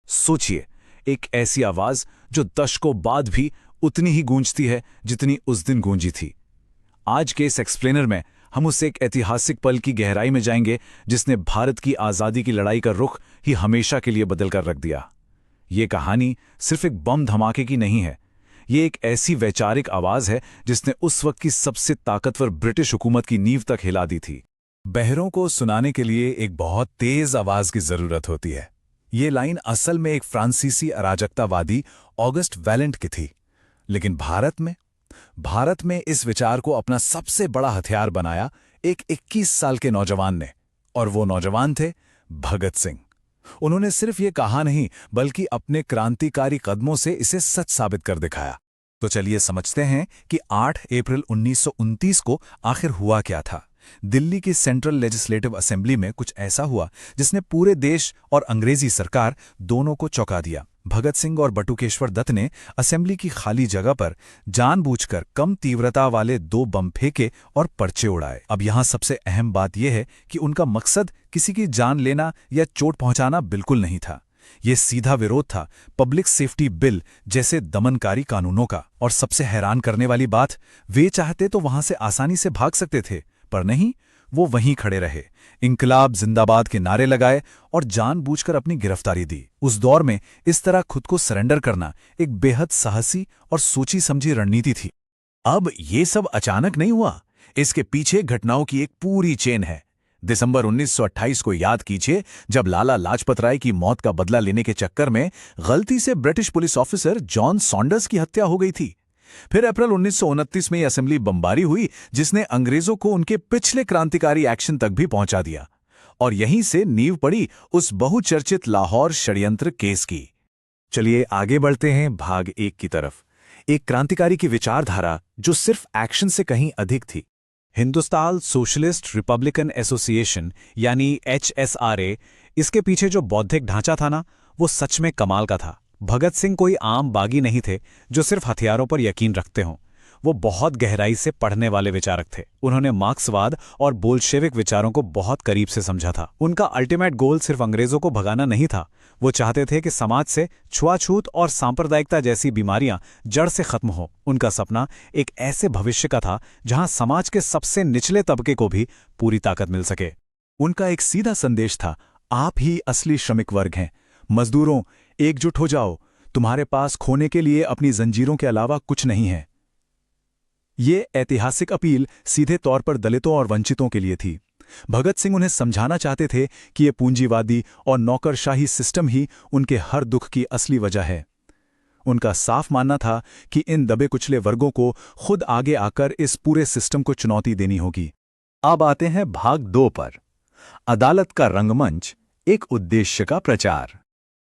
सोचिए, एक ऐसी आवाज जो दशकों बाद भी उतनी ही गूंजती है जितनी उस दिन गूंजी थी। आज के इस एक्सप्लेनर में हम उस एक ऐतिहासिक पल की गहराई में जाएंगे जिसने भारत की आज़ादी की लड़ाई का रुख ही हमेशा के लिए बदल कर रख दिया। ये कहानी सिर्फ एक बम धमाके की नहीं है, ये एक ऐसी वैचारिक आवाज है जिसने उस वक्त की सबसे ताकतवर ब्रिटिश हुकूमत की नींव तक हिला दी थी। बहरों को सुनाने के लिए एक बहुत तेज आवाज की जरूरत होती है। ये लाइन असल में एक फ्रांसीसी अराजकतावादी ऑगस्ट वैलेंट की थी, लेकिन भारत में इस विचार को अपना सबसे बड़ा हथियार बनाया एक 21 साल के नौजवान ने, और वो नौजवान थे भगत सिंह। उन्होंने सिर्फ ये कहा नहीं, बल्कि अपने क्रांतिकारी कदमों से इसे सच साबित कर दिखाया। तो चलिए समझते हैं कि 8 अप्रैल 1929 को आखिर हुआ क्या था। दिल्ली की सेंट्रल लेजिस्लेटिव असेंबली में कुछ ऐसा हुआ जिसने पूरे देश और अंग्रेजी सरकार दोनों को चौंका दिया। भगत सिंह और बटुकेश्वर दत्त ने असेंबली की खाली जगह पर जानबूझकर कम तीव्रता वाले 2 बम फेंके और पर्चे उड़ाए। अब यहां सबसे अहम बात यह है कि उनका मकसद किसी की जान लेना या चोट पहुंचाना बिल्कुल नहीं था। ये सीधा विरोध था पब्लिक सेफ्टी बिल जैसे दमनकारी कानूनों का। और सबसे हैरान करने वाली बात, वे चाहते तो वहां से आसानी से भाग सकते थे, पर नहीं, वो वहीं खड़े रहे, इंकलाब जिंदाबाद के नारे लगाए और जानबूझकर अपनी गिरफ्तारी दी। उस दौर में इस तरह खुद को सरेंडर करना एक बेहद साहसी और सोची समझी रणनीति थी। अब ये सब अचानक नहीं हुआ, इसके पीछे घटनाओं की एक पूरी चेन है। दिसंबर 1928 को याद कीजिए, जब लाला लाजपत राय की मौत का बदला लेने के चक्कर में गलती से British police officer John Saunders की हत्या हो गई थी। फिर अप्रैल 1929 में असेंबली बमबारी हुई जिसने अंग्रेजों को उनके पिछले क्रांतिकारी एक्शन तक भी पहुंचा दिया, और यहीं से नींव पड़ी उस बहुचर्चित लाहौर षड्यंत्र केस की। चलिए आगे बढ़ते हैं भाग 1 की तरफ। एक क्रांतिकारी की विचारधारा जो सिर्फ एक्शन से कहीं अधिक थी। हिंदुस्तान सोशलिस्ट रिपब्लिकन एसोसिएशन यानी HSRA, इसके पीछे जो बौद्धिक ढांचा था ना, वो सच में कमाल का था। भगत सिंह कोई आम बागी नहीं थे जो सिर्फ हथियारों पर यकीन रखते हों। वो बहुत गहराई से पढ़ने वाले विचारक थे। उन्होंने मार्क्सवाद और बोल्शेविक विचारों को बहुत करीब से समझा था। उनका अल्टीमेट गोल सिर्फ अंग्रेजों को भगाना नहीं था, वो चाहते थे कि समाज से छुआछूत और सांप्रदायिकता जैसी बीमारियां जड़ से खत्म हो। उनका सपना एक ऐसे भविष्य का था जहां समाज के सबसे निचले तबके को भी पूरी ताकत मिल सके। उनका एक सीधा संदेश था, आप ही असली श्रमिक वर्ग हैं। मजदूरों, एकजुट हो जाओ, तुम्हारे पास खोने के लिए अपनी जंजीरों के अलावा कुछ नहीं है। ये ऐतिहासिक अपील सीधे तौर पर दलितों और वंचितों के लिए थी। भगत सिंह उन्हें समझाना चाहते थे कि ये पूंजीवादी और नौकरशाही सिस्टम ही उनके हर दुख की असली वजह है। उनका साफ मानना था कि इन दबे कुचले वर्गों को खुद आगे आकर इस पूरे सिस्टम को चुनौती देनी होगी। अब आते हैं भाग 2 पर, अदालत का रंगमंच, एक उद्देश्य का प्रचार।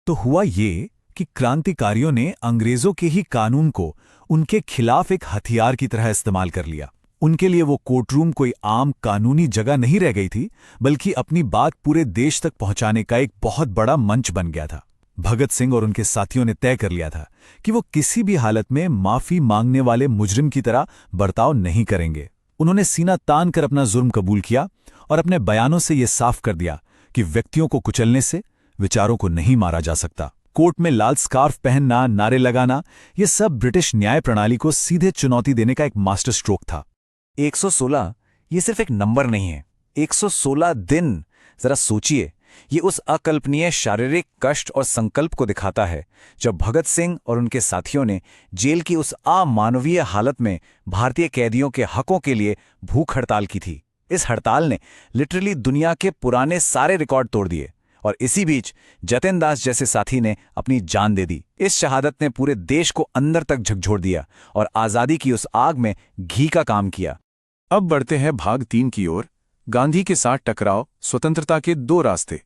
तो हुआ ये कि क्रांतिकारियों ने अंग्रेजों के ही कानून को उनके खिलाफ एक हथियार की तरह इस्तेमाल कर लिया। उनके लिए वो कोर्टरूम कोई आम कानूनी जगह नहीं रह गई थी, बल्कि अपनी बात पूरे देश तक पहुंचाने का एक बहुत बड़ा मंच बन गया था। भगत सिंह और उनके साथियों ने तय कर लिया था कि वो किसी भी हालत में माफी मांगने वाले मुजरिम की तरह बर्ताव नहीं करेंगे। उन्होंने सीना तान कर अपना जुर्म कबूल किया और अपने बयानों से ये साफ कर दिया कि व्यक्तियों को कुचलने से विचारों को नहीं मारा जा सकता। कोर्ट में लाल स्कार्फ पहनना, नारे लगाना, ये सब ब्रिटिश न्याय प्रणाली को सीधे चुनौती देने का एक मास्टर स्ट्रोक था। 116 ये सिर्फ एक नंबर नहीं है, 116 दिन। जरा सोचिए, ये उस अकल्पनीय शारीरिक कष्ट और संकल्प को दिखाता है जब भगत सिंह और उनके साथियों ने जेल की उस अमानवीय हालत में भारतीय कैदियों के हकों के लिए भूख हड़ताल की थी। इस हड़ताल ने लिटरली दुनिया के पुराने सारे रिकॉर्ड तोड़ दिए, और इसी बीच जतिन दास जैसे साथी ने अपनी जान दे दी। इस शहादत ने पूरे देश को अंदर तक झकझोर दिया और आजादी की उस आग में घी का काम किया। अब बढ़ते हैं भाग 3 की ओर, गांधी के साथ टकराव, स्वतंत्रता के 2 रास्ते।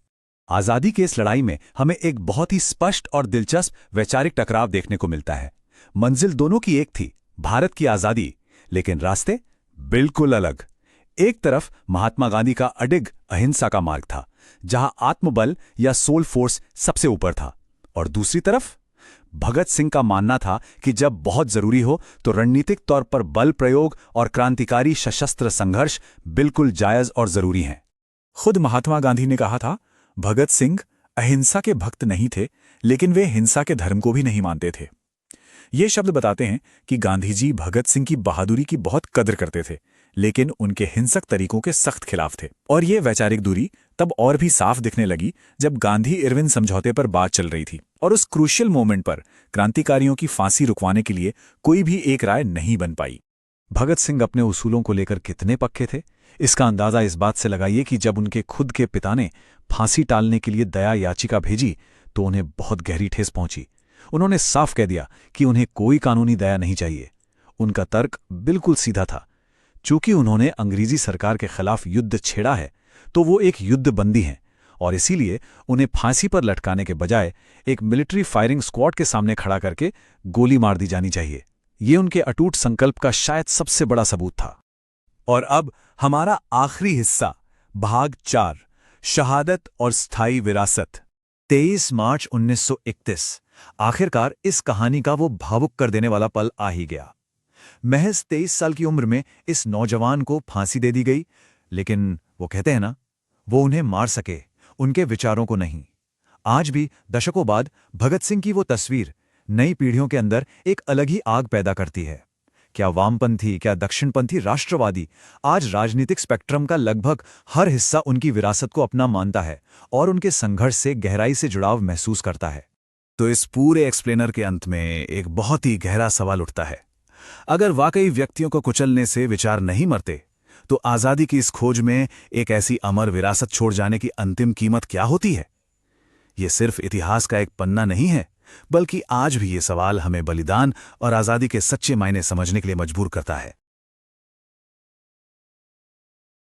आजादी की इस लड़ाई में हमें एक बहुत ही स्पष्ट और दिलचस्प वैचारिक टकराव देखने को मिलता है। मंजिल दोनों की एक थी, भारत की आजादी, लेकिन रास्ते बिल्कुल अलग। एक तरफ महात्मा गांधी का अडिग अहिंसा का मार्ग था, जहां आत्मबल या सोल फोर्स सबसे ऊपर था, और दूसरी तरफ भगत सिंह का मानना था कि जब बहुत जरूरी हो तो रणनीतिक तौर पर बल प्रयोग और क्रांतिकारी सशस्त्र संघर्ष बिल्कुल जायज और जरूरी हैं। खुद महात्मा गांधी ने कहा था, भगत सिंह अहिंसा के भक्त नहीं थे, लेकिन वे हिंसा के धर्म को भी नहीं मानते थे। ये शब्द बताते हैं कि गांधी जी भगत सिंह की बहादुरी की बहुत कदर करते थे, लेकिन उनके हिंसक तरीकों के सख्त खिलाफ थे। और ये वैचारिक दूरी तब और भी साफ दिखने लगी जब गांधी इरविन समझौते पर बात चल रही थी और उस क्रूशियल मोमेंट पर क्रांतिकारियों की फांसी रुकवाने के लिए कोई भी एक राय नहीं बन पाई। भगत सिंह अपने उसूलों को लेकर कितने पक्के थे, इसका अंदाजा इस बात से लगाइए कि जब उनके खुद के पिता ने फांसी टालने के लिए दया याचिका भेजी तो उन्हें बहुत गहरी ठेस पहुंची। उन्होंने साफ कह दिया कि उन्हें कोई कानूनी दया नहीं चाहिए। उनका तर्क बिल्कुल सीधा था। चूंकि उन्होंने अंग्रेजी सरकार के खिलाफ युद्ध छेड़ा है तो वो एक युद्धबंदी हैं और इसीलिए उन्हें फांसी पर लटकाने के बजाय एक मिलिट्री फायरिंग स्क्वाड के सामने खड़ा करके गोली मार दी जानी चाहिए। ये उनके अटूट संकल्प का शायद सबसे बड़ा सबूत था। और अब हमारा आखिरी हिस्सा, भाग 4, शहादत और स्थायी विरासत। 23 मार्च 1931। आखिरकार इस कहानी का वो भावुक कर देने वाला पल आ ही गया। महज 23 साल की उम्र में इस नौजवान को फांसी दे दी गई, लेकिन वो कहते हैं ना, वो उन्हें मार सके, उनके विचारों को नहीं। आज भी दशकों बाद भगत सिंह की वो तस्वीर नई पीढ़ियों के अंदर एक अलग ही आग पैदा करती है। क्या वामपंथी, क्या दक्षिणपंथी राष्ट्रवादी, आज राजनीतिक स्पेक्ट्रम का लगभग हर हिस्सा उनकी विरासत को अपना मानता है और उनके संघर्ष से गहराई से जुड़ाव महसूस करता है। तो इस पूरे एक्सप्लेनर के अंत में एक बहुत ही गहरा सवाल उठता है। अगर वाकई व्यक्तियों को कुचलने से विचार नहीं मरते, तो आज़ादी की इस खोज में एक ऐसी अमर विरासत छोड़ जाने की अंतिम कीमत क्या होती है? ये सिर्फ इतिहास का एक पन्ना नहीं है, बल्कि आज भी ये सवाल हमें बलिदान और आज़ादी के सच्चे मायने समझने के लिए मजबूर करता है।